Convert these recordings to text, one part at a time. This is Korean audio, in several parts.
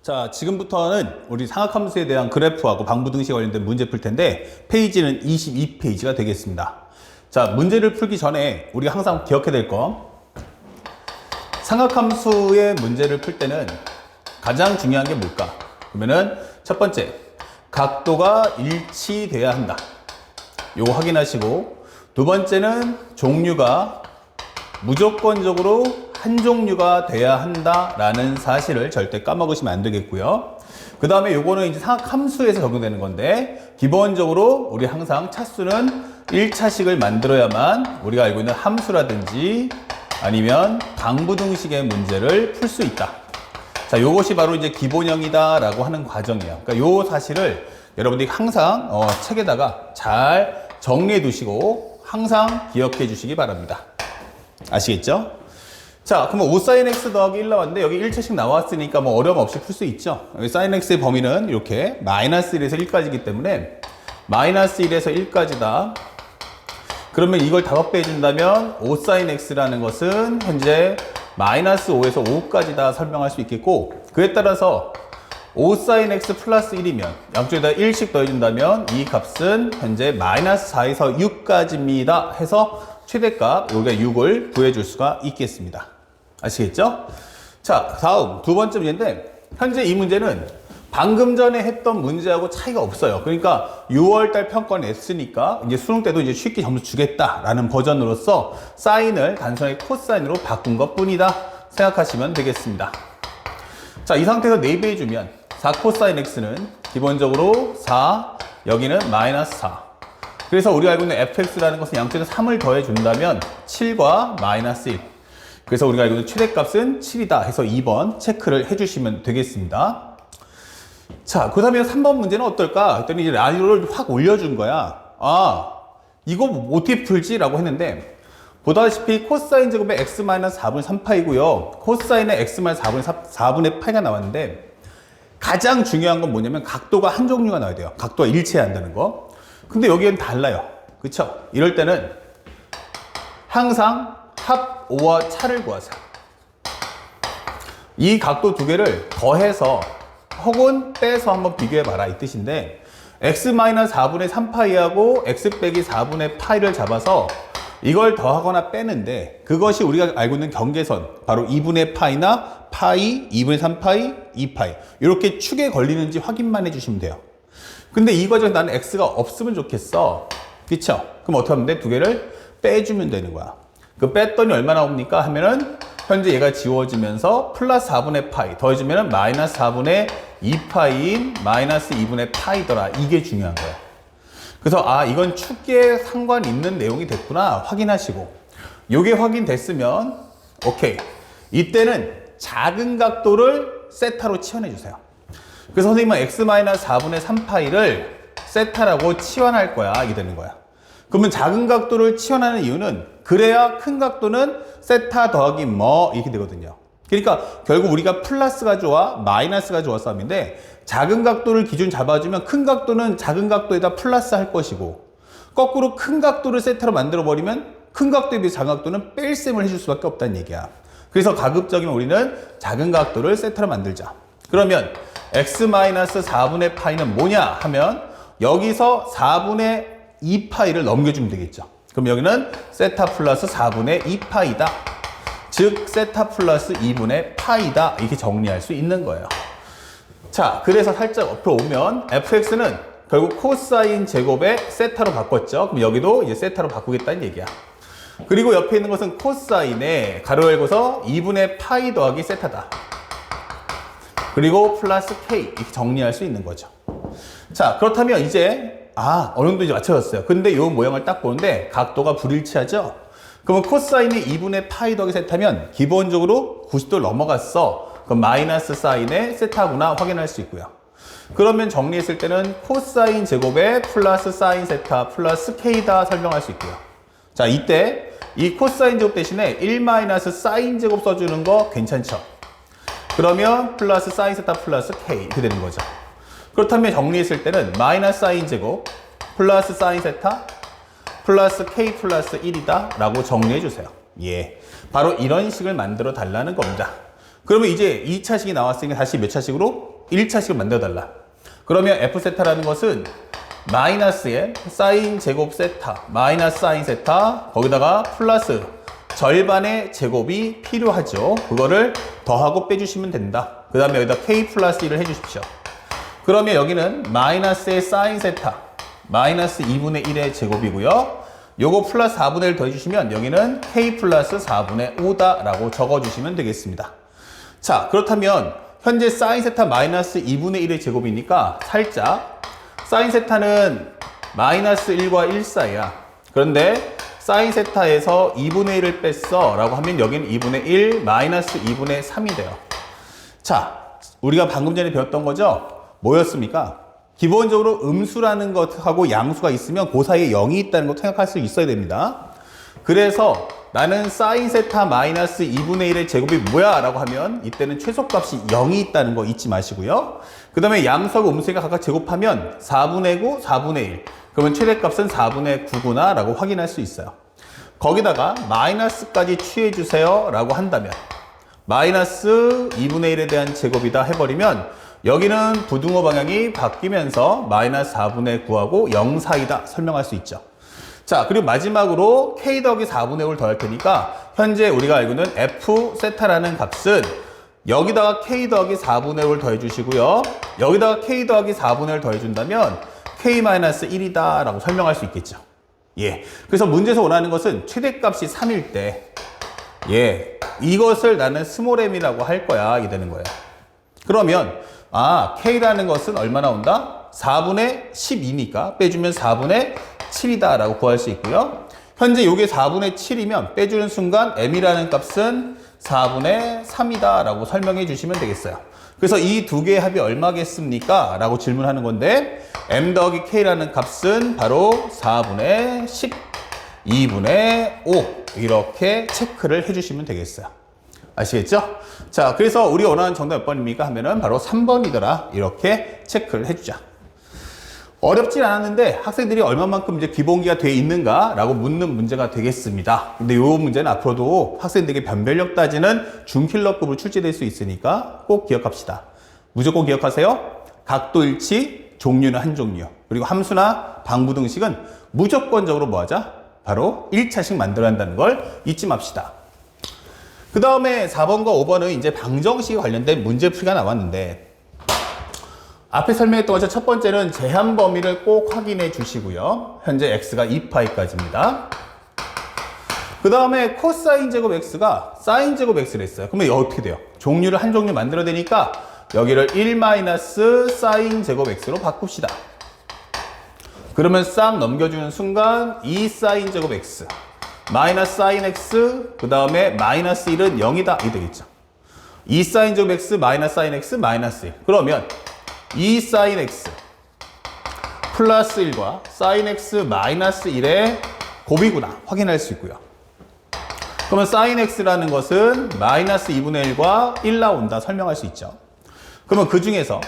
자, 지금부터는 우리 상악함수에 대한 그래프하고 방부등식 관련된 문제 풀 텐데 페이지는 22페이지가 되겠습니다. 자, 문제를 풀기 전에 우리가 항상 기억해야 될 거, 상악함수의 문제를 풀 때는 가장 중요한 게 뭘까? 그러면은 첫 번째, 각도가 일치돼야 한다. 요거 확인하시고, 두 번째는 종류가 무조건적으로 한 종류가 돼야 한다라는 사실을 절대 까먹으시면 안 되겠고요. 그 다음에 요거는 이제 상악함수에서 적용되는 건데, 기본적으로 우리 항상 차수는 1차식을 만들어야만 우리가 알고 있는 함수라든지 아니면 방부등식의 문제를 풀 수 있다. 자, 요것이 바로 이제 기본형이다 라고 하는 과정이에요. 그러니까 요 사실을 여러분들이 항상 책에다가 잘 정리해 두시고 항상 기억해 주시기 바랍니다. 아시겠죠? 자, 그러면 5sinx 더하기 1 나왔는데 여기 1차식 나왔으니까 뭐 어려움 없이 풀 수 있죠. 여기 sinx의 범위는 이렇게 마이너스 1에서 1까지이기 때문에 마이너스 1에서 1까지다. 그러면 이걸 5배 해준다면 5sinx라는 것은 현재 마이너스 5에서 5까지다 설명할 수 있겠고, 그에 따라서 5sinx 플러스 1이면 양쪽에다 1씩 더해준다면 이 값은 현재 마이너스 4에서 6까지입니다 해서 최대값 여기가 6을 구해줄 수가 있겠습니다. 아시겠죠? 자, 다음 두 번째 문제인데, 현재 이 문제는 방금 전에 했던 문제하고 차이가 없어요. 그러니까 6월달 평가를 냈으니까 이제 수능 때도 이제 쉽게 점수 주겠다라는 버전으로서 사인을 단순하게 코사인으로 바꾼 것 뿐이다 생각하시면 되겠습니다. 자, 이 상태에서 4배 해주면 4코사인 x는 기본적으로 4, 여기는 마이너스 4. 그래서 우리가 알고 있는 fx라는 것은 양쪽에 3을 더해준다면 7과 마이너스 1. 그래서 우리가 알고 있는 최대값은 7이다 해서 2번 체크를 해주시면 되겠습니다. 자, 그 다음에 3번 문제는 어떨까? 했더니 이제 난이도를 확 올려준 거야. 아, 이거 어떻게 풀지? 라고 했는데, 보다시피 코사인 제곱의 x-4분의 3파이고요. 코사인의 x-4분의 파이가 나왔는데, 가장 중요한 건 뭐냐면 각도가 한 종류가 나와야 돼요. 각도가 일치해야 한다는 거. 근데 여기엔 달라요. 그쵸? 이럴 때는 항상 합 O와 차를 구하세요. 이 각도 두 개를 더해서 혹은 빼서 한번 비교해봐라 이 뜻인데, x-4분의 3파이하고 x 빼기 4분의 파이를 잡아서 이걸 더하거나 빼는데, 그것이 우리가 알고 있는 경계선 바로 2분의 파이나 파이, 2분의 3파이, 2파이 이렇게 축에 걸리는지 확인만 해주시면 돼요. 근데 이 과정에서 나는 x가 없으면 좋겠어. 그쵸? 그럼 어떻게 하면 돼? 두 개를 빼주면 되는 거야. 그 뺐더니 얼마 나옵니까? 하면은 현재 얘가 지워지면서 플러스 4분의 파이 더해주면은 마이너스 4분의 2파이인 마이너스 2분의 파이더라. 이게 중요한 거야. 그래서 아, 이건 축에 상관 있는 내용이 됐구나 확인하시고, 요게 확인됐으면 오케이. 이때는 작은 각도를 세타로 치환해 주세요. 그래서 선생님은 x-4분의 3파이를 세타라고 치환할 거야. 이게 되는 거야. 그러면 작은 각도를 치환하는 이유는 그래야 큰 각도는 세타 더하기 뭐 이렇게 되거든요. 그러니까 결국 우리가 플러스가 좋아 마이너스가 좋아 싸움인데, 작은 각도를 기준 잡아주면 큰 각도는 작은 각도에다 플러스 할 것이고, 거꾸로 큰 각도를 세타로 만들어 버리면 큰 각도에 비해 작은 각도는 뺄셈을 해줄 수밖에 없다는 얘기야. 그래서 가급적이면 우리는 작은 각도를 세타로 만들자. 그러면 x-4분의 파이는 뭐냐 하면 여기서 4분의 2파이를 넘겨주면 되겠죠. 그럼 여기는 세타 플러스 4분의 2파이다. 즉 세타 플러스 2분의 파이다. 이렇게 정리할 수 있는 거예요. 자, 그래서 살짝 옆으로 오면 fx는 결국 코사인 제곱의 세타로 바꿨죠. 그럼 여기도 이제 세타로 바꾸겠다는 얘기야. 그리고 옆에 있는 것은 코사인에 가로 열고서 2분의 파이 더하기 세타다. 그리고 플러스 k 이렇게 정리할 수 있는 거죠. 자, 그렇다면 이제 어느 정도 이제 맞춰졌어요. 근데 이 모양을 딱 보는데 각도가 불일치하죠. 그러면 코사인이 2분의 파이 더하기 세타면 기본적으로 90도를 넘어갔어. 그럼 마이너스 사인의 세타구나 확인할 수 있고요. 그러면 정리했을 때는 코사인 제곱에 플러스 사인 세타 플러스 k다 설명할 수 있고요. 자, 이때 이 코사인 제곱 대신에 1 마이너스 사인 제곱 써주는 거 괜찮죠? 그러면 플러스 사인 세타 플러스 k 이렇게 되는 거죠. 그렇다면 정리했을 때는 마이너스 사인 제곱 플러스 사인 세타 플러스 k 플러스 1이다 라고 정리해 주세요. 예, 바로 이런 식을 만들어 달라는 겁니다. 그러면 이제 2차식이 나왔으니까 다시 몇 차식으로? 1차식을 만들어 달라. 그러면 F세타라는 것은 마이너스의 사인 제곱 세타, 마이너스 사인 세타, 거기다가 플러스 절반의 제곱이 필요하죠. 그거를 더하고 빼주시면 된다. 그 다음에 여기다 K 플러스 1을 해주십시오. 그러면 여기는 마이너스의 사인 세타, 마이너스 2분의 1의 제곱이고요. 요거 플러스 4분의 1 더해주시면 여기는 K 플러스 4분의 5다 라고 적어주시면 되겠습니다. 자, 그렇다면 현재 사인 세타 마이너스 2분의 1의 제곱이니까 살짝 사인 세타는 마이너스 1과 1 사이야. 그런데 사인 세타에서 2분의 1을 뺐어 라고 하면 여기는 2분의 1 마이너스 2분의 3이 돼요. 자, 우리가 방금 전에 배웠던 거죠? 뭐였습니까? 기본적으로 음수라는 것하고 양수가 있으면 그 사이에 0이 있다는 거 생각할 수 있어야 됩니다. 그래서 나는 사인 세타 마이너스 2분의 1의 제곱이 뭐야? 라고 하면 이때는 최소값이 0이 있다는 거 잊지 마시고요. 그 다음에 양수하고 음수가 각각 제곱하면 4분의 9, 4분의 1. 그러면 최대값은 4분의 9구나 라고 확인할 수 있어요. 거기다가 마이너스까지 취해주세요 라고 한다면 마이너스 2분의 1에 대한 제곱이다 해버리면 여기는 부등호 방향이 바뀌면서 마이너스 4분의 9하고 0 사이다 설명할 수 있죠. 자, 그리고 마지막으로 K 더하기 4분의 5를 더할 테니까 현재 우리가 알고 있는 F 세타라는 값은 여기다가 K 더하기 4분의 5를 더해 주시고요. 여기다가 K 더하기 4분의 1을 더해 준다면 K-1이다 라고 설명할 수 있겠죠. 예. 그래서 문제에서 원하는 것은 최대값이 3일 때 이것을 나는 스몰 m이라고 할 거야. 이게 되는 거예요. 그러면 K라는 것은 얼마 나온다? 4분의 12니까 빼주면 4분의 7이다 라고 구할 수 있고요. 현재 이게 4분의 7이면 빼주는 순간 m이라는 값은 4분의 3이다 라고 설명해 주시면 되겠어요. 그래서 이 두 개의 합이 얼마겠습니까? 라고 질문하는 건데 m 더하기 k라는 값은 바로 4분의 10, 2분의 5 이렇게 체크를 해주시면 되겠어요. 아시겠죠? 자, 그래서 우리가 원하는 정답 몇 번입니까? 하면은 바로 3번이더라. 이렇게 체크를 해주자. 어렵진 않았는데 학생들이 얼마만큼 이제 기본기가 돼 있는가? 라고 묻는 문제가 되겠습니다. 근데 이 문제는 앞으로도 학생들에게 변별력 따지는 중킬러급으로 출제될 수 있으니까 꼭 기억합시다. 무조건 기억하세요. 각도 일치, 종류는 한 종류. 그리고 함수나 방부등식은 무조건적으로 뭐 하자? 바로 1차식 만들어야 한다는 걸 잊지 맙시다. 그 다음에 4번과 5번은 이제 방정식에 관련된 문제풀이가 나왔는데 앞에 설명했던 것처럼 첫 번째는 제한 범위를 꼭 확인해 주시고요. 현재 x가 2파이까지입니다. 그 다음에 코사인 제곱 x가 사인 제곱 x를 했어요. 그러면 이거 어떻게 돼요? 종류를 한 종류 만들어야 되니까 여기를 1 사인 제곱 x로 바꿉시다. 그러면 싹 넘겨주는 순간 2 사인 제곱 x 마이너스 사인 x 그 다음에 마이너스 1은 0이다 이 되겠죠. 2 사인 제곱 x 마이너스 사인 x 마이너스 1 그러면 2 사인 x 플러스 1과 사인 x 마이너스 1의 곱이구나 확인할 수 있고요. 그러면 사인 x라는 것은 마이너스 2분의 1과 1 나온다 설명할 수 있죠. 그러면 그 중에서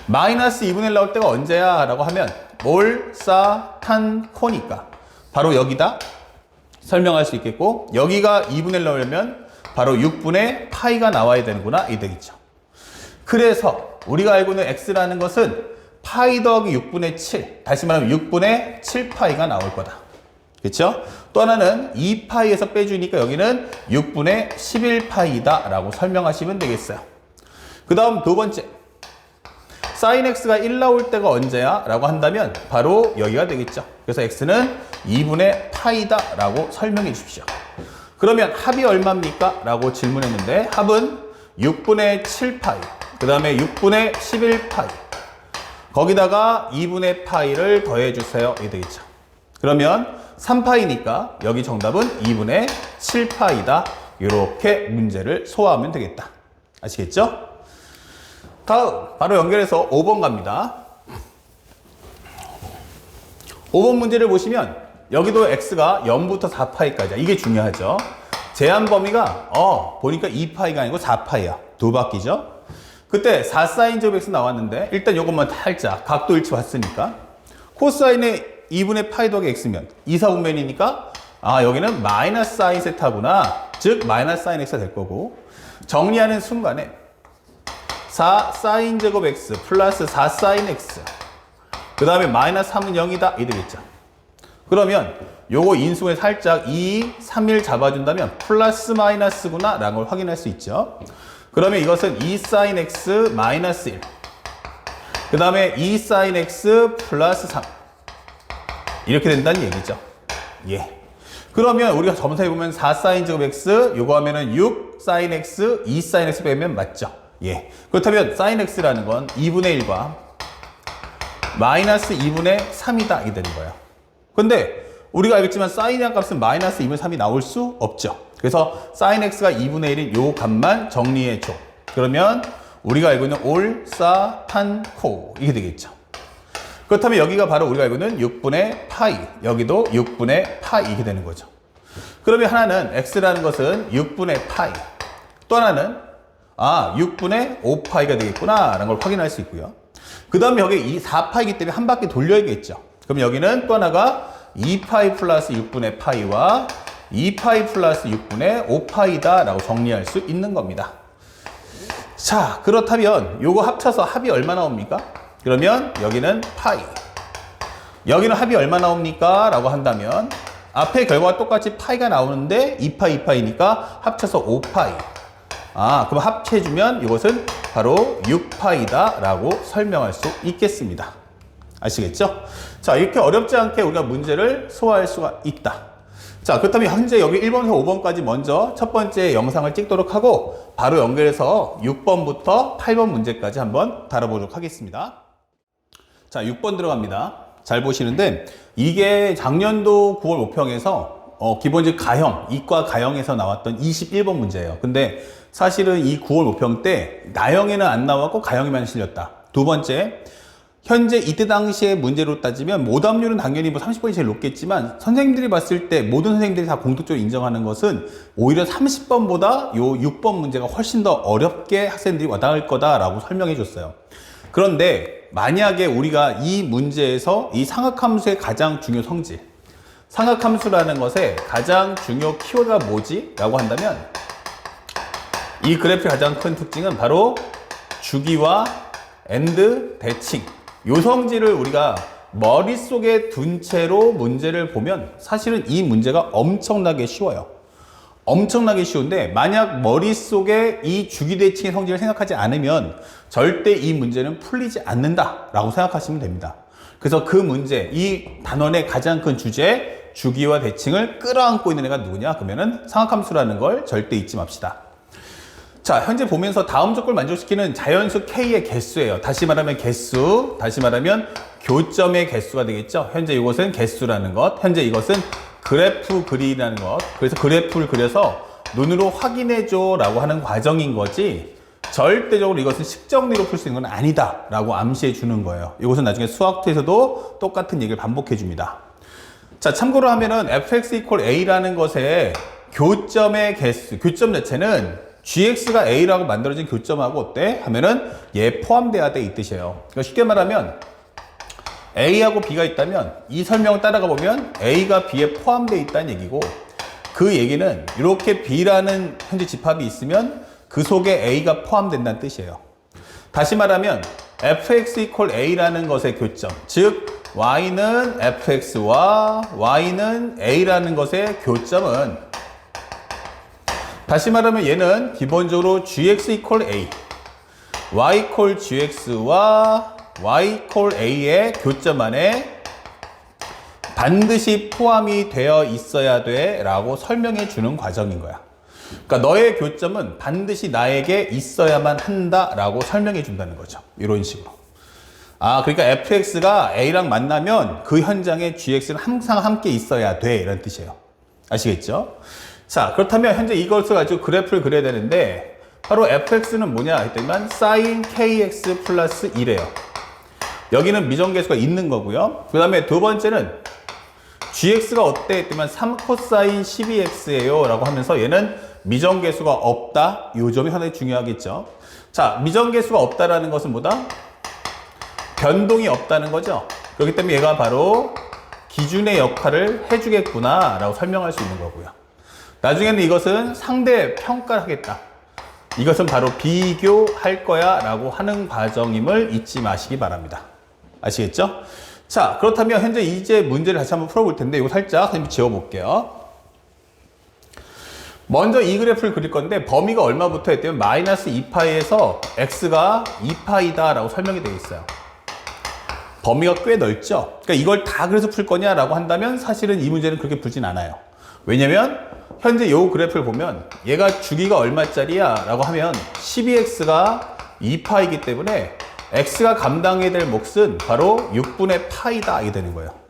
마이너스 2분의 1 나올 때가 언제야? 라고 하면 몰사탄코니까 바로 여기다 설명할 수 있겠고 여기가 2분의 1 나오려면 바로 6분의 파이가 나와야 되는구나 이 되겠죠. 그래서 우리가 알고 있는 x라는 것은 파이 더하기 6분의 7 다시 말하면 6분의 7파이가 나올 거다. 그렇죠? 또 하나는 2파이에서 빼주니까 여기는 6분의 11파이다 라고 설명하시면 되겠어요. 그 다음 두 번째 사인 x가 1 나올 때가 언제야? 라고 한다면 바로 여기가 되겠죠. 그래서 x는 2분의 파이다 라고 설명해 주십시오. 그러면 합이 얼마입니까? 라고 질문했는데 합은 6분의 7파이 그 다음에 6분의 11파이 거기다가 2분의 파이를 더해주세요. 이 되겠죠. 그러면 3파이니까 여기 정답은 2분의 7파이다. 이렇게 문제를 소화하면 되겠다. 아시겠죠? 다음 바로 연결해서 5번 갑니다. 5번 문제를 보시면 여기도 x가 0부터 4파이까지야. 이게 중요하죠. 제한 범위가 보니까 2파이가 아니고 4파이야. 두 바퀴죠. 그때 4사인 제곱 x 나왔는데 일단 이것만 살짝 각도 일치 봤으니까 코사인의 2분의 파이 더하기 x면 2, 4분면이니까 여기는 마이너스 사인 세타구나. 즉 마이너스 사인 x가 될 거고 정리하는 순간에 4 사인 제곱 x 플러스 4 사인 x. 그 다음에 마이너스 3은 0이다. 이 되겠죠. 그러면 요거 인수에 살짝 2, 3, 1 잡아준다면 플러스 마이너스구나 라는 걸 확인할 수 있죠. 그러면 이것은 2 사인 x 마이너스 1. 그 다음에 2 사인 x 플러스 3. 이렇게 된다는 얘기죠. 예. 그러면 우리가 점수해 보면 4 사인 제곱 x 요거 하면은 6 사인 x 2 사인 x 빼면 맞죠. 예. 그렇다면 사인 x라는 건 2분의 1과 마이너스 2분의 3이다 이게 되는 거예요. 근데 우리가 알겠지만 사인의 한 값은 마이너스 2분의 3이 나올 수 없죠. 그래서 사인 x가 2분의 1인 요 값만 정리해 줘. 그러면 우리가 알고 있는 올사탄코 이게 되겠죠. 그렇다면 여기가 바로 우리가 알고 있는 6분의 파이, 여기도 6분의 파이 이게 되는 거죠. 그러면 하나는 x라는 것은 6분의 파이, 또 하나는 6분의 5파이가 되겠구나 라는 걸 확인할 수 있고요. 그 다음에 여기 이 4파이기 때문에 한 바퀴 돌려야겠죠. 그럼 여기는 또 하나가 2파이 플러스 6분의 파이와 2파이 플러스 6분의 5파이다 라고 정리할 수 있는 겁니다. 자, 그렇다면 요거 합쳐서 합이 얼마 나옵니까? 그러면 여기는 파이, 여기는 합이 얼마 나옵니까? 라고 한다면 앞에 결과가 똑같이 파이가 나오는데 2파이 2파이니까 합쳐서 5파이. 그럼 합해주면 이것은 바로 6파이다 라고 설명할 수 있겠습니다. 아시겠죠? 자, 이렇게 어렵지 않게 우리가 문제를 소화할 수가 있다. 자, 그렇다면 현재 여기 1번에서 5번까지 먼저 첫 번째 영상을 찍도록 하고 바로 연결해서 6번부터 8번 문제까지 한번 다뤄보도록 하겠습니다. 자, 6번 들어갑니다. 잘 보시는데 이게 작년도 9월 모평에서 기본적 가형, 이과 가형에서 나왔던 21번 문제예요. 근데 사실은 이 9월 모평 때 나형에는 안 나왔고 가형에만 실렸다. 두 번째, 현재 이때 당시의 문제로 따지면 오답률은 당연히 뭐 30번이 제일 높겠지만 선생님들이 봤을 때 모든 선생님들이 다 공통적으로 인정하는 것은 오히려 30번보다 요 6번 문제가 훨씬 더 어렵게 학생들이 와닿을 거다라고 설명해 줬어요. 그런데 만약에 우리가 이 문제에서 이 상학함수의 가장 중요 성질, 상학함수라는 것의 가장 중요 키워드가 뭐지? 라고 한다면 이 그래프의 가장 큰 특징은 바로 주기와 엔드 대칭, 요 성질을 우리가 머릿속에 둔 채로 문제를 보면 사실은 이 문제가 엄청나게 쉬워요. 엄청나게 쉬운데 만약 머릿속에 이 주기대칭의 성질을 생각하지 않으면 절대 이 문제는 풀리지 않는다 라고 생각하시면 됩니다. 그래서 그 문제, 이 단원의 가장 큰 주제 주기와 대칭을 끌어안고 있는 애가 누구냐? 그러면은 상학함수라는 걸 절대 잊지 맙시다. 자, 현재 보면서 다음 조건을 만족시키는 자연수 K의 개수예요. 다시 말하면 개수, 다시 말하면 교점의 개수가 되겠죠. 현재 이것은 개수라는 것, 현재 이것은 그래프 그리라는 것. 그래서 그래프를 그려서 눈으로 확인해줘 라고 하는 과정인 거지 절대적으로 이것은 식정리로 풀 수 있는 건 아니다 라고 암시해 주는 거예요. 이것은 나중에 수학투에서도 똑같은 얘기를 반복해 줍니다. 자, 참고로 하면은 fx equal a라는 것의 교점의 개수, 교점 자체는 gx가 a라고 만들어진 교점하고 어때? 하면은 얘 포함돼야 돼 이 뜻이에요. 그러니까 쉽게 말하면 a하고 b가 있다면 이 설명을 따라가 보면 a가 b에 포함되어 있다는 얘기고 그 얘기는 이렇게 b라는 현재 집합이 있으면 그 속에 a가 포함된다는 뜻이에요. 다시 말하면 fx equal a라는 것의 교점, 즉 y는 fx와 y는 a라는 것의 교점은 다시 말하면 얘는 기본적으로 gx equal a, y equal gx와 y equal a의 교점 안에 반드시 포함이 되어 있어야 돼 라고 설명해 주는 과정인 거야. 그러니까 너의 교점은 반드시 나에게 있어야만 한다 라고 설명해 준다는 거죠. 이런 식으로. 그러니까 fx가 a랑 만나면 그 현장에 gx는 항상 함께 있어야 돼 이런 뜻이에요. 아시겠죠? 자, 그렇다면 현재 이것을 가지고 그래프를 그려야 되는데 바로 fx는 뭐냐 했더니만 sin kx 플러스 1이에요. 여기는 미정계수가 있는 거고요. 그 다음에 두 번째는 gx가 어때 했더니만 3 코사인 12x예요 라고 하면서 얘는 미정계수가 없다. 이 점이 상당히 중요하겠죠. 자, 미정계수가 없다라는 것은 뭐다? 변동이 없다는 거죠. 그렇기 때문에 얘가 바로 기준의 역할을 해주겠구나 라고 설명할 수 있는 거고요. 나중에는 이것은 상대 평가를 하겠다. 이것은 바로 비교할 거야 라고 하는 과정임을 잊지 마시기 바랍니다. 아시겠죠? 자, 그렇다면 현재 이제 문제를 다시 한번 풀어볼 텐데 이거 살짝 지워볼게요. 먼저 이 그래프를 그릴 건데 범위가 얼마부터 했대요? 마이너스 2파이에서 x가 2파이다 라고 설명이 되어 있어요. 범위가 꽤 넓죠? 그러니까 이걸 다 그래서 풀 거냐라고 한다면 사실은 이 문제는 그렇게 풀진 않아요. 왜냐면 현재 이 그래프를 보면 얘가 주기가 얼마짜리야 라고 하면 12x가 2파이기 때문에 x가 감당해야 될 몫은 바로 6분의 파이다 이게 되는 거예요.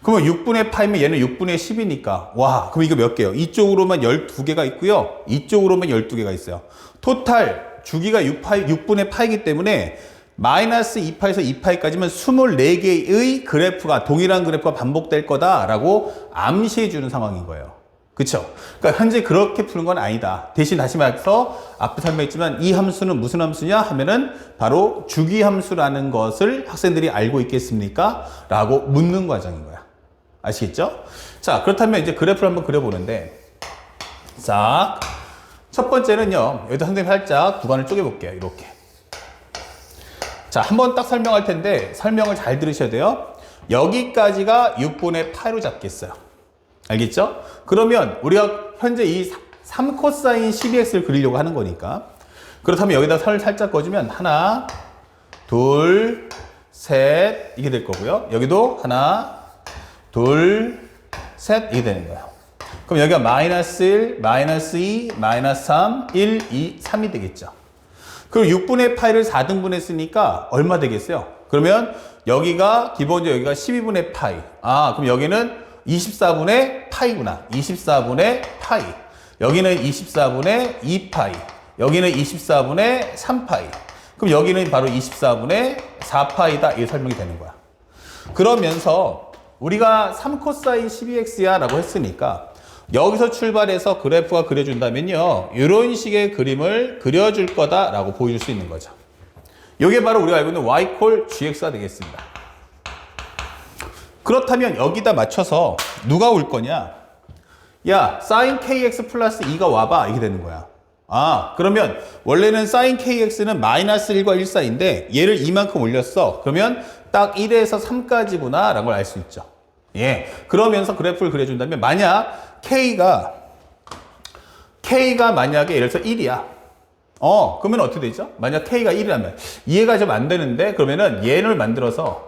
그러면 6분의 파이면 얘는 6분의 10이니까 와 그럼 이거 몇 개요? 이쪽으로만 12개가 있고요. 이쪽으로만 12개가 있어요. 토탈 주기가 6분의 파이기 때문에 마이너스 2파에서 2파이까지면 24개의 그래프가 동일한 그래프가 반복될 거다라고 암시해 주는 상황인 거예요. 그쵸? 그러니까 현재 그렇게 푸는 건 아니다. 대신 다시 말해서 앞에 설명했지만 이 함수는 무슨 함수냐 하면은 바로 주기 함수라는 것을 학생들이 알고 있겠습니까? 라고 묻는 과정인 거야. 아시겠죠? 자, 그렇다면 이제 그래프를 한번 그려보는데 자, 첫 번째는요. 여기다 선생님이 살짝 구간을 쪼개볼게요. 이렇게. 자, 한번 딱 설명할 텐데 설명을 잘 들으셔야 돼요. 여기까지가 6분의 8로 잡겠어요. 알겠죠? 그러면 우리가 현재 이 3코사인 12x를 그리려고 하는 거니까 그렇다면 여기다 선을 살짝 꺼주면 하나, 둘, 셋 이게 될 거고요. 여기도 하나, 둘, 셋 이게 되는 거예요. 그럼 여기가 마이너스 1, 마이너스 2, 마이너스 3, 1, 2, 3이 되겠죠. 그럼 6분의 파이를 4등분 했으니까 얼마 되겠어요? 그러면 여기가 기본적으로 여기가 12분의 파이. 아, 그럼 여기는 24분의 파이구나. 24분의 파이. 여기는 24분의 2파이. 여기는 24분의 3파이. 그럼 여기는 바로 24분의 4파이다. 이게 설명이 되는 거야. 그러면서 우리가 3코사인 12x야 라고 했으니까 여기서 출발해서 그래프가 그려준다면요. 이런 식의 그림을 그려줄 거다라고 보여줄 수 있는 거죠. 이게 바로 우리가 알고 있는 y 콜 gx가 되겠습니다. 그렇다면 여기다 맞춰서 누가 올 거냐? 야, sin kx 플러스 2가 와봐. 이게 되는 거야. 아, 그러면 원래는 sin kx는 마이너스 1과 1 사이인데 얘를 이만큼 올렸어. 그러면 딱 1에서 3까지구나 라는 걸 알 수 있죠. 예. 그러면서 그래프를 그려준다면 만약 K가 만약에 예를 들어서 1이야. 그러면 어떻게 되죠? 만약 K가 1이라면 이해가 좀 안 되는데 그러면은 얘를 만들어서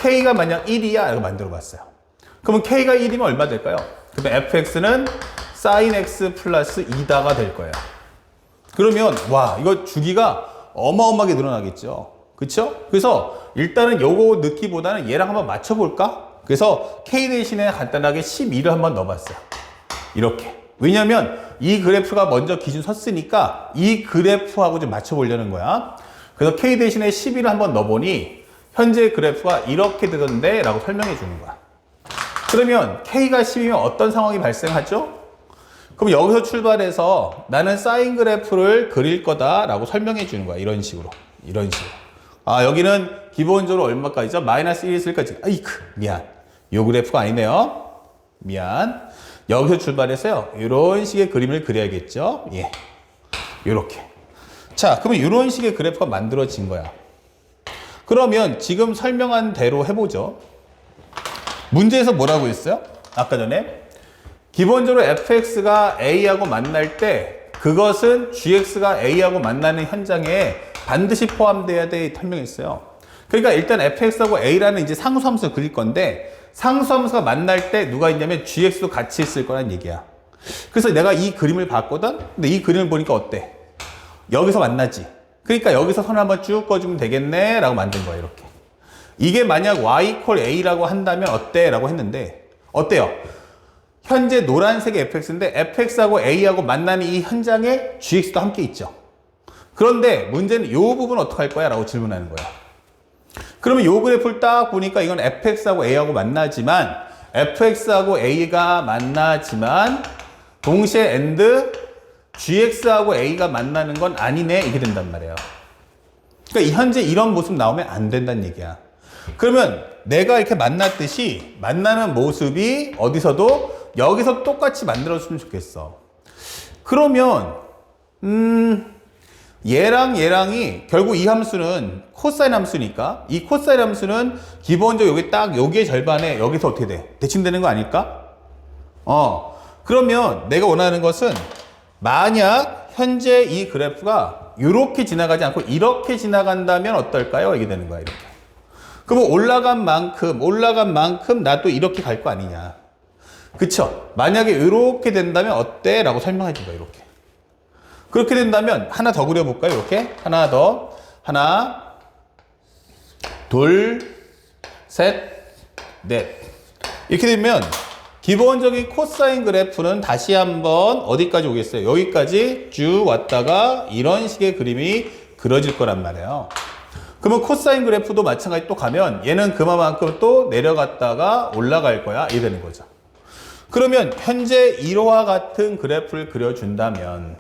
K가 만약 1이야 이렇게 만들어 봤어요. 그러면 K가 1이면 얼마 될까요? 그러면 fx는 sin x 플러스 2다가 될 거예요. 그러면 와 이거 주기가 어마어마하게 늘어나겠죠. 그쵸? 그래서 일단은 요거 넣기보다는 얘랑 한번 맞춰볼까? 그래서 K 대신에 간단하게 12를 한번 넣어봤어요. 이렇게. 왜냐면 이 그래프가 먼저 기준 섰으니까 이 그래프하고 좀 맞춰보려는 거야. 그래서 K 대신에 12를 한번 넣어보니 현재 그래프가 이렇게 되던데 라고 설명해 주는 거야. 그러면 K가 10이면 어떤 상황이 발생하죠? 그럼 여기서 출발해서 나는 사인 그래프를 그릴 거다 라고 설명해 주는 거야. 이런 식으로. 이런 식으로. 아, 여기는 기본적으로 얼마까지죠? 마이너스 1에서까지. 아이쿠, 미안. 요 그래프가 아니네요. 미안. 여기서 출발해서요. 이런 식의 그림을 그려야겠죠? 예. 요렇게. 자, 그러면 이런 식의 그래프가 만들어진 거야. 그러면 지금 설명한 대로 해보죠. 문제에서 뭐라고 했어요? 아까 전에 기본적으로 fx가 a하고 만날 때 그것은 gx가 a하고 만나는 현장에 반드시 포함돼야 돼 설명했어요. 그러니까 일단 fx하고 a라는 이제 상수함수를 그릴 건데 상수함수가 만날 때 누가 있냐면 gx도 같이 있을 거란 얘기야. 그래서 내가 이 그림을 봤거든? 근데 이 그림을 보니까 어때? 여기서 만나지. 그러니까 여기서 선을 한번 쭉 꺼주면 되겠네 라고 만든 거야. 이렇게. 이게 만약 y 콜 a라고 한다면 어때? 라고 했는데 어때요? 현재 노란색이 fx인데 fx하고 a하고 만나는 이 현장에 gx도 함께 있죠. 그런데 문제는 이 부분 어떻게 할 거야? 라고 질문하는 거야. 그러면 이 그래프를 딱 보니까 이건 fx하고 a하고 만나지만 fx하고 a가 만나지만 동시에 and gx하고 a가 만나는 건 아니네 이게 된단 말이에요. 그러니까 현재 이런 모습 나오면 안 된다는 얘기야. 그러면 내가 이렇게 만났듯이 만나는 모습이 어디서도 여기서 똑같이 만들어주면 좋겠어. 그러면 얘랑 얘랑이 결국 이 함수는 코사인 함수니까 이 코사인 함수는 기본적으로 여기 딱 여기의 절반에 여기서 어떻게 돼? 대칭되는 거 아닐까? 그러면 내가 원하는 것은 만약 현재 이 그래프가 이렇게 지나가지 않고 이렇게 지나간다면 어떨까요? 이게 되는 거야, 이렇게. 그러면 올라간 만큼 나 또 이렇게 갈 거 아니냐. 그쵸? 만약에 이렇게 된다면 어때? 라고 설명해 준 거야, 이렇게. 그렇게 된다면 하나 더 그려볼까요? 이렇게 하나 더, 하나, 둘, 셋, 넷. 이렇게 되면 기본적인 코사인 그래프는 다시 한번 어디까지 오겠어요? 여기까지 쭉 왔다가 이런 식의 그림이 그려질 거란 말이에요. 그러면 코사인 그래프도 마찬가지 또 가면 얘는 그만큼 또 내려갔다가 올라갈 거야. 이게 되는 거죠. 그러면 현재 이와 같은 그래프를 그려준다면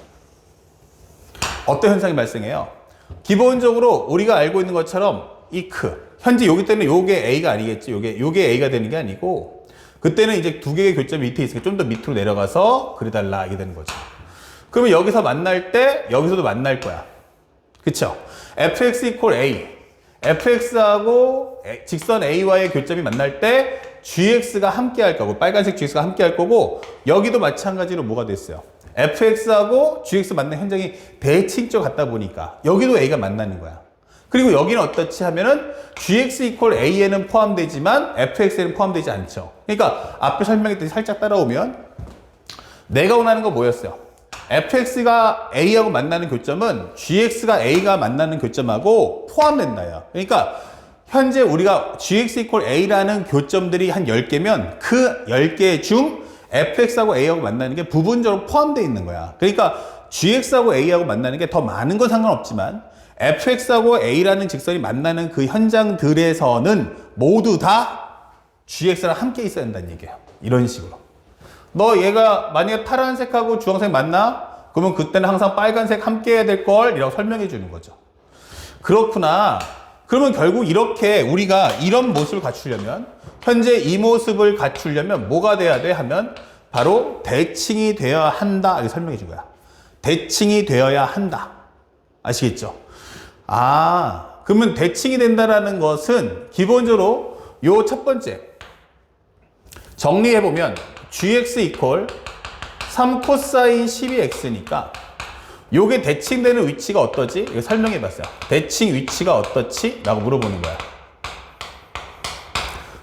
어떤 현상이 발생해요? 기본적으로 우리가 알고 있는 것처럼 현재 여기 때는 요게 A가 아니겠지. 요게 A가 되는 게 아니고 그때는 이제 두 개의 교점이 밑에 있으니까 좀 더 밑으로 내려가서 그려달라 이게 되는 거죠. 그러면 여기서 만날 때 여기서도 만날 거야. 그쵸? fx equal a. fx하고 직선 a와의 교점이 만날 때 gx가 함께 할 거고 빨간색 gx가 함께 할 거고 여기도 마찬가지로 뭐가 됐어요? fx하고 gx 만나는 현장이 대칭적 같다 보니까 여기도 a가 만나는 거야. 그리고 여기는 어떻지 하면은 gx equal a에는 포함되지만 fx에는 포함되지 않죠. 그러니까 앞에 설명했듯이 살짝 따라오면 내가 원하는 거 뭐였어요? fx가 a하고 만나는 교점은 gx가 a가 만나는 교점하고 포함된다요. 그러니까 현재 우리가 gx equal a라는 교점들이 한 10개면 그 10개 중 fx하고 a하고 만나는 게 부분적으로 포함되어 있는 거야. 그러니까 gx하고 a하고 만나는 게 더 많은 건 상관없지만 fx하고 a라는 직선이 만나는 그 현장들에서는 모두 다 gx랑 함께 있어야 한다는 얘기예요. 이런 식으로. 너 얘가 만약에 파란색하고 주황색 만나? 그러면 그때는 항상 빨간색 함께 해야 될 걸 이라고 설명해 주는 거죠. 그렇구나. 그러면 결국 이렇게 우리가 이런 모습을 갖추려면 현재 이 모습을 갖추려면 뭐가 돼야 돼 하면 바로 대칭이 되어야 한다 이렇게 설명해 준 거야. 대칭이 되어야 한다. 아시겠죠? 그러면 대칭이 된다라는 것은 기본적으로 요 첫 번째 정리해보면 gx 이퀄 3 코사인 12x니까 요게 대칭되는 위치가 어떠지? 이거 설명해봤어요. 대칭 위치가 어떻지? 라고 물어보는 거야.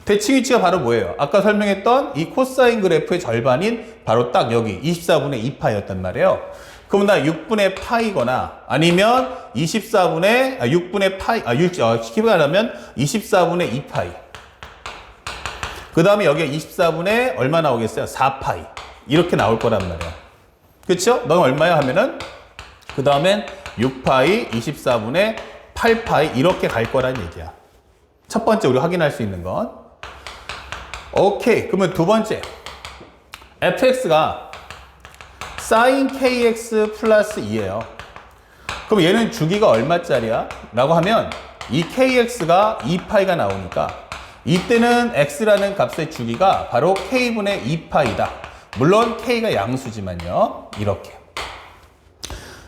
대칭 위치가 바로 뭐예요? 아까 설명했던 이 코사인 그래프의 절반인 바로 딱 여기 24분의 2파이였단 말이에요. 그럼 나 6분의 파이거나 아니면 6분의 파이, 쉽게 말하면 24분의 2파이. 그 다음에 여기에 24분의 얼마 나오겠어요? 4파이. 이렇게 나올 거란 말이에요. 그쵸? 넌 얼마야? 하면은 그 다음엔 6파이, 24분의 8파이 이렇게 갈 거란 얘기야. 첫 번째 우리 확인할 수 있는 건 오케이. 그러면 두 번째 fx가 sin kx 플러스 2예요. 그럼 얘는 주기가 얼마짜리야? 라고 하면 이 kx가 2파이가 나오니까 이때는 x라는 값의 주기가 바로 k분의 2파이다. 물론 k가 양수지만요. 이렇게.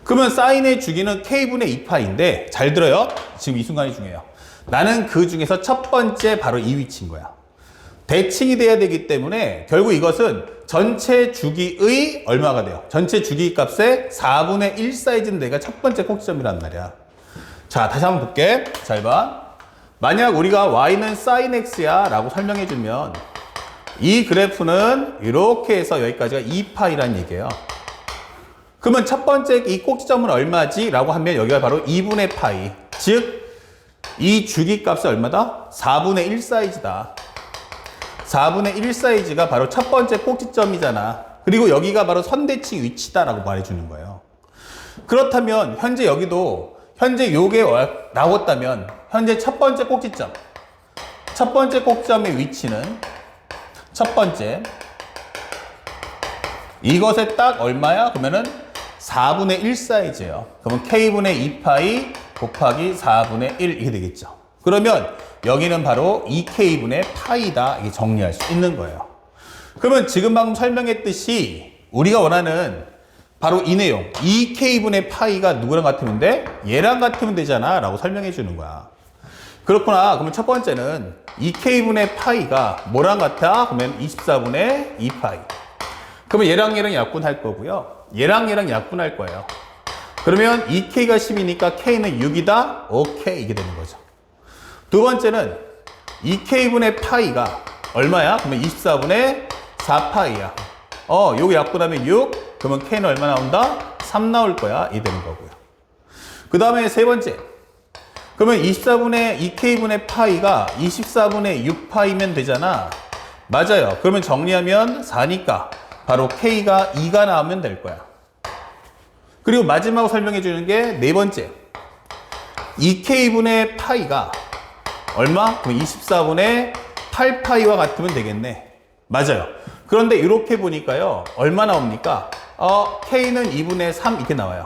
그러면 사인의 주기는 k분의 2파인데 잘 들어요. 지금 이 순간이 중요해요. 나는 그 중에서 첫 번째 바로 이 위치인 거야. 대칭이 돼야 되기 때문에 결국 이것은 전체 주기의 얼마가 돼요? 전체 주기 값의 4분의 1 사이즈는 내가 첫 번째 꼭지점이란 말이야. 자, 다시 한번 볼게. 잘 봐. 만약 우리가 y는 sin x야 라고 설명해주면 이 그래프는 이렇게 해서 여기까지가 2파이란 얘기예요. 그러면 첫 번째 이 꼭지점은 얼마지? 라고 하면 여기가 바로 2분의 파이. 즉, 이 주기값이 얼마다? 4분의 1 사이즈다. 4분의 1 사이즈가 바로 첫 번째 꼭지점이잖아. 그리고 여기가 바로 선대칭 위치다라고 말해주는 거예요. 그렇다면 현재 여기도 현재 요게 나왔다면 현재 첫 번째 꼭지점의 위치는 첫 번째 이것에 딱 얼마야? 그러면은 4분의 1 사이즈예요. 그러면 k분의 2파이 곱하기 4분의 1 이게 되겠죠. 그러면 여기는 바로 2k분의 파이다. 이게 정리할 수 있는 거예요. 그러면 지금 방금 설명했듯이 우리가 원하는 바로 이 내용. 2k분의 파이가 누구랑 같으면 돼? 얘랑 같으면 되잖아. 라고 설명해 주는 거야. 그렇구나. 그러면 첫 번째는 2k분의 파이가 뭐랑 같아? 그러면 24분의 2파이. 그러면 얘랑 약분할 거고요. 얘랑 약분할 거예요. 그러면 2k가 10이니까 k는 6이다? 오케이. 이게 되는 거죠. 두 번째는 2k분의 파이가 얼마야? 그러면 24분의 4파이야. 요거 약분하면 6. 그러면 k는 얼마 나온다? 3 나올 거야. 이 되는 거고요. 그 다음에 세 번째. 그러면 2k분의 파이가 24분의 6파이면 되잖아. 맞아요. 그러면 정리하면 4니까 바로 k가 2가 나오면 될 거야. 그리고 마지막으로 설명해 주는 게 네 번째. 2k분의 파이가 얼마? 그럼 24분의 8파이와 같으면 되겠네. 맞아요. 그런데 이렇게 보니까요. 얼마 나옵니까? k는 2분의 3 이렇게 나와요.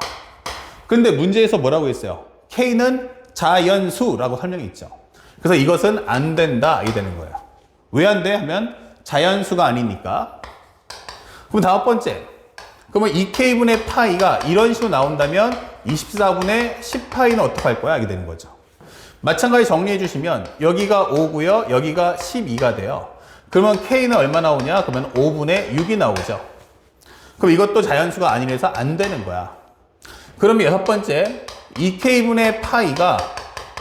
근데 문제에서 뭐라고 했어요? k는 자연수라고 설명이 있죠. 그래서 이것은 안 된다. 이게 되는 거예요. 왜 안 돼? 하면 자연수가 아니니까. 그럼 다섯 번째. 그러면 2k분의 파이가 이런 식으로 나온다면 24분의 10파이는 어떻게 할 거야? 이게 되는 거죠. 마찬가지 정리해 주시면 여기가 5고요. 여기가 12가 돼요. 그러면 k는 얼마 나오냐? 그러면 5분의 6이 나오죠. 그럼 이것도 자연수가 아니라서 안 되는 거야. 그러면 여섯 번째. 2k분의 파이가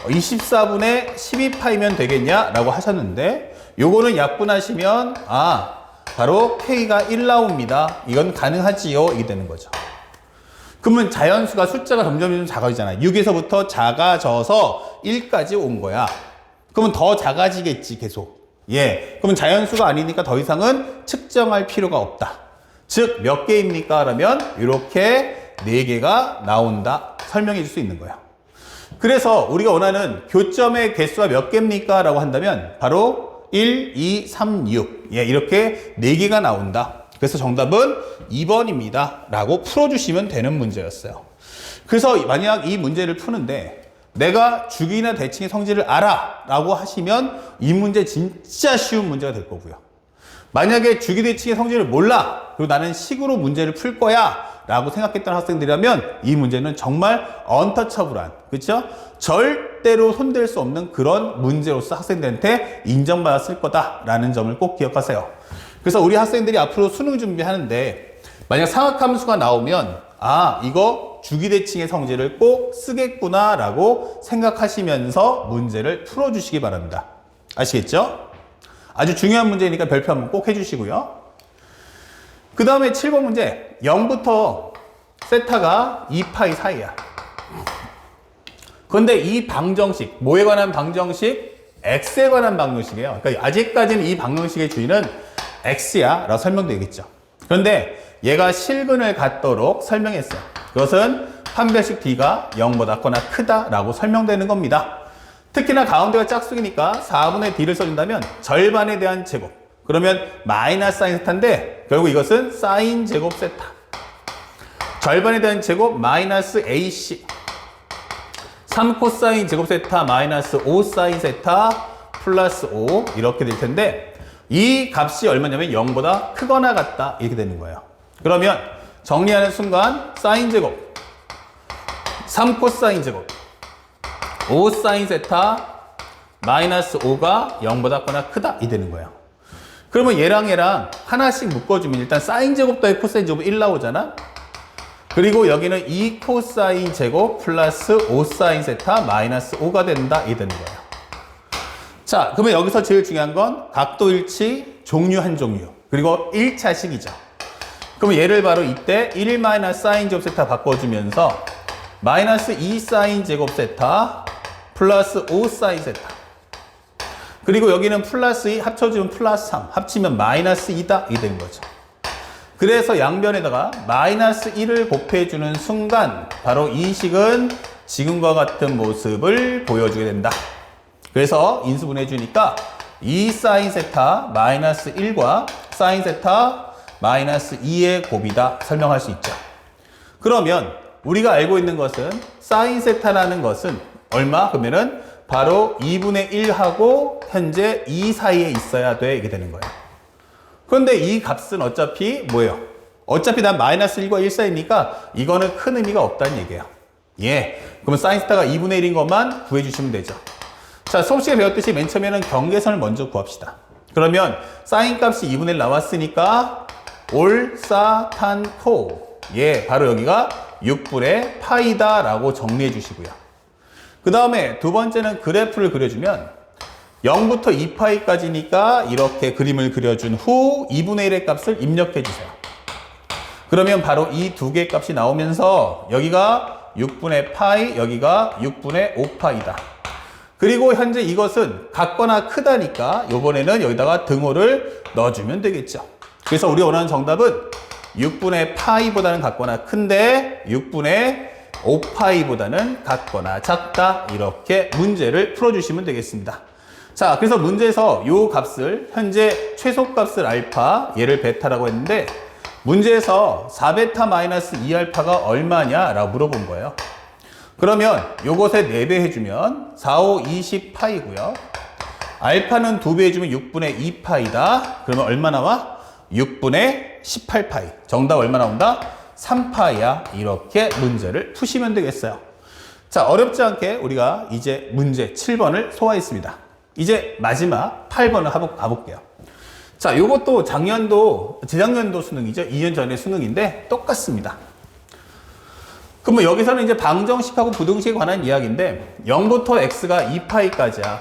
24분의 12파이면 되겠냐라고 하셨는데 요거는 약분하시면 바로 k가 1 나옵니다. 이건 가능하지요. 이게 되는 거죠. 그러면 자연수가 숫자가 점점 작아지잖아요. 6에서부터 작아져서 1까지 온 거야. 그러면 더 작아지겠지 계속. 그러면 자연수가 아니니까 더 이상은 측정할 필요가 없다. 즉 몇 개입니까? 그러면 이렇게 4개가 나온다. 설명해 줄 수 있는 거야. 그래서 우리가 원하는 교점의 개수가 몇 개입니까? 라고 한다면 바로 1, 2, 3, 6 이렇게 4개가 나온다. 그래서 정답은 2번입니다. 라고 풀어주시면 되는 문제였어요. 그래서 만약 이 문제를 푸는데 내가 주기나 대칭의 성질을 알아 라고 하시면 이 문제 진짜 쉬운 문제가 될 거고요. 만약에 주기 대칭의 성질을 몰라 그리고 나는 식으로 문제를 풀 거야 라고 생각했던 학생들이라면 이 문제는 정말 언터처블한, 그렇죠? 절대로 손댈 수 없는 그런 문제로서 학생들한테 인정받았을 거다라는 점을 꼭 기억하세요. 그래서 우리 학생들이 앞으로 수능 준비하는데 만약 상학함수가 나오면 이거 주기대칭의 성질을 꼭 쓰겠구나 라고 생각하시면서 문제를 풀어주시기 바랍니다. 아시겠죠? 아주 중요한 문제니까 별표 한번 꼭 해주시고요. 그 다음에 7번 문제. 0부터 세타가 2파이 사이야. 그런데 이 방정식, 뭐에 관한 방정식? x에 관한 방정식이에요. 그러니까 아직까지는 이 방정식의 주인은 x야 라고 설명되겠죠. 그런데 얘가 실근을 갖도록 설명했어요. 그것은 판별식 d가 0보다 거나 크다 라고 설명되는 겁니다. 특히나 가운데가 짝수이니까 4분의 d를 써준다면 절반에 대한 제곱. 그러면 마이너스 사인 세타인데 결국 이것은 사인 제곱 세타. 절반에 대한 제곱 마이너스 AC. 3 코사인 제곱 세타 마이너스 5 사인 세타 플러스 5 이렇게 될 텐데 이 값이 얼마냐면 0보다 크거나 같다 이렇게 되는 거예요. 그러면 정리하는 순간 사인 제곱 3 코사인 제곱 5 사인 세타 마이너스 5가 0보다 거나 크다 이 되는 거예요. 그러면 얘랑 하나씩 묶어주면 일단 사인 제곱 더해 코사인 제곱 1 나오잖아. 그리고 여기는 2 코사인 제곱 플러스 5 사인 세타 마이너스 5가 된다 이 되는 거예요. 자, 그러면 여기서 제일 중요한 건 각도 일치, 종류 한 종류, 그리고 1차식이죠. 그러면 얘를 바로 이때 1 마이너스 사인 제곱 세타 바꿔주면서 마이너스 2 사인 제곱 세타 플러스 5 사인 세타. 그리고 여기는 플러스 2 합쳐주면 플러스 3 합치면 마이너스 2다 이 된 거죠. 그래서 양변에다가 마이너스 1을 곱해주는 순간 바로 이 식은 지금과 같은 모습을 보여주게 된다. 그래서 인수분해 주니까 2 사인 세타 마이너스 1과 사인 세타 마이너스 2의 곱이다 설명할 수 있죠. 그러면 우리가 알고 있는 것은 사인 세타라는 것은 얼마? 그러면은 바로 2분의 1하고 현재 2 사이에 있어야 돼 이게 되는 거예요. 그런데 이 값은 어차피 뭐예요? 어차피 난 마이너스 1과 1 사이니까 이거는 큰 의미가 없다는 얘기예요. 예. 그러면 사인스타가 2분의 1인 것만 구해주시면 되죠. 자, 수업 시간에 배웠듯이 맨 처음에는 경계선을 먼저 구합시다. 그러면 사인 값이 2분의 1 나왔으니까 올사탄코. 예, 바로 여기가 6분의 파이다 라고 정리해 주시고요. 그 다음에 두 번째는 그래프를 그려주면 0부터 2파이까지니까 이렇게 그림을 그려준 후 2분의 1의 값을 입력해 주세요. 그러면 바로 이 두 개의 값이 나오면서 여기가 6분의 파이, 여기가 6분의 5파이다. 그리고 현재 이것은 같거나 크다니까 이번에는 여기다가 등호를 넣어주면 되겠죠. 그래서 우리가 원하는 정답은 6분의 파이보다는 같거나 큰데 6분의 5파이보다는 같거나 작다. 이렇게 문제를 풀어주시면 되겠습니다. 자, 그래서 문제에서 이 값을 현재 최소값을 알파, 얘를 베타라고 했는데 문제에서 4베타 마이너스 2알파가 얼마냐라고 물어본 거예요. 그러면 요것에 4배 해주면 4, 5, 20파이고요. 알파는 2배 해주면 6분의 2파이다. 그러면 얼마 나와? 6분의 18파이. 정답 얼마 나온다? 3파이야. 이렇게 문제를 푸시면 되겠어요. 자, 어렵지 않게 우리가 이제 문제 7번을 소화했습니다. 이제 마지막 8번을 가볼게요. 자, 요것도 작년도, 재작년도 수능이죠. 2년 전의 수능인데 똑같습니다. 그러면 여기서는 이제 방정식하고 부등식에 관한 이야기인데 0부터 x가 2파이까지야.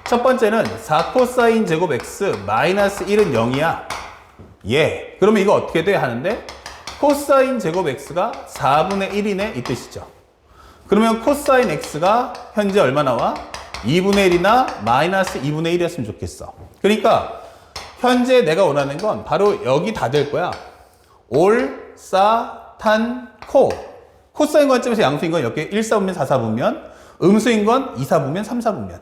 첫 번째는 4코사인 제곱 x 마이너스 1은 0이야. 예. 그러면 이거 어떻게 돼? 하는데 코사인 제곱 x가 4분의 1이네 이 뜻이죠. 그러면 코사인 x가 현재 얼마 나와? 2분의 1이나 마이너스 2분의 1이었으면 좋겠어. 그러니까 현재 내가 원하는 건 바로 여기 다 될 거야. 올, 사, 탄, 코. 코사인 관점에서 양수인 건 이렇게 1, 4분면 4, 4분면, 음수인 건 2, 4분면 3, 4분면.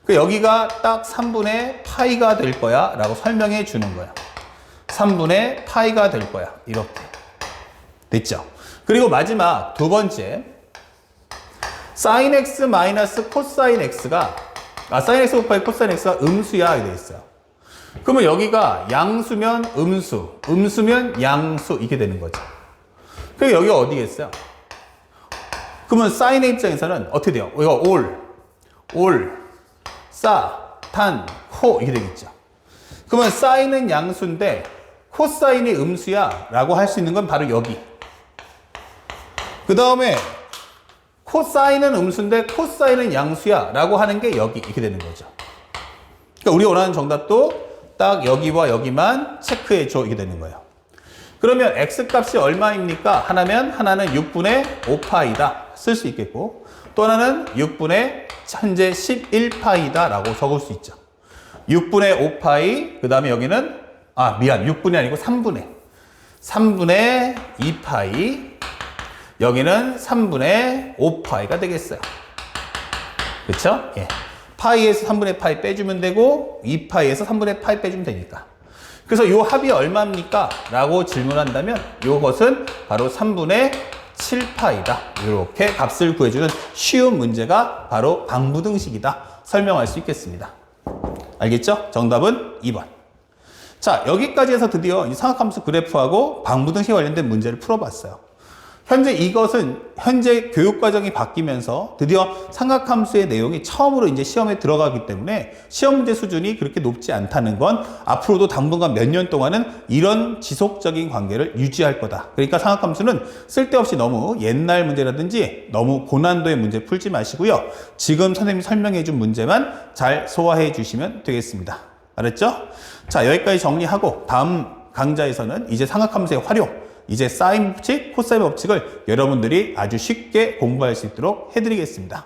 그 여기가 딱 3분의 파이가 될 거야 라고 설명해 주는 거야. 3분의 파이가 될 거야. 이렇게. 됐죠? 그리고 마지막 두 번째. 사인 x 마이너스 코사인 x가 사인 x 곱하기 코사인 x가 음수야 이렇게 돼 있어요. 그러면 여기가 양수면 음수, 음수면 양수 이렇게 되는 거죠. 그럼 여기가 어디겠어요? 그러면 사인의 입장에서는 어떻게 돼요? 이거 올, 사, 탄, 코 이렇게 되겠죠. 그러면 사인은 양수인데 코사인이 음수야 라고 할 수 있는 건 바로 여기. 그 다음에 코사인은 음수인데 코사인은 양수야 라고 하는 게 여기 이렇게 되는 거죠. 그러니까 우리 원하는 정답도 딱 여기와 여기만 체크해 줘 이렇게 되는 거예요. 그러면 x값이 얼마입니까? 하나면 하나는 6분의 5파이다 쓸 수 있겠고 또 하나는 6분의 현재 11파이다 라고 적을 수 있죠. 6분의 5파이 그 다음에 여기는 6분이 아니고 3분의 2파이 여기는 3분의 5파이가 되겠어요. 그렇죠? 예. 파이에서 3분의 파이 빼주면 되고 2파이에서 3분의 파이 빼주면 되니까. 그래서 요 합이 얼마입니까? 라고 질문한다면 요것은 바로 3분의 7파이다. 이렇게 값을 구해주는 쉬운 문제가 바로 방부등식이다. 설명할 수 있겠습니다. 알겠죠? 정답은 2번. 자, 여기까지 해서 드디어 이 삼각함수 그래프하고 방부등식 관련된 문제를 풀어봤어요. 현재 이것은 현재 교육과정이 바뀌면서 드디어 삼각함수의 내용이 처음으로 이제 시험에 들어가기 때문에 시험 문제 수준이 그렇게 높지 않다는 건 앞으로도 당분간 몇 년 동안은 이런 지속적인 관계를 유지할 거다. 그러니까 삼각함수는 쓸데없이 너무 옛날 문제라든지 너무 고난도의 문제 풀지 마시고요. 지금 선생님이 설명해 준 문제만 잘 소화해 주시면 되겠습니다. 알았죠? 자, 여기까지 정리하고 다음 강좌에서는 이제 삼각함수의 활용 이제 사인 법칙, 코사인 법칙을 여러분들이 아주 쉽게 공부할 수 있도록 해드리겠습니다.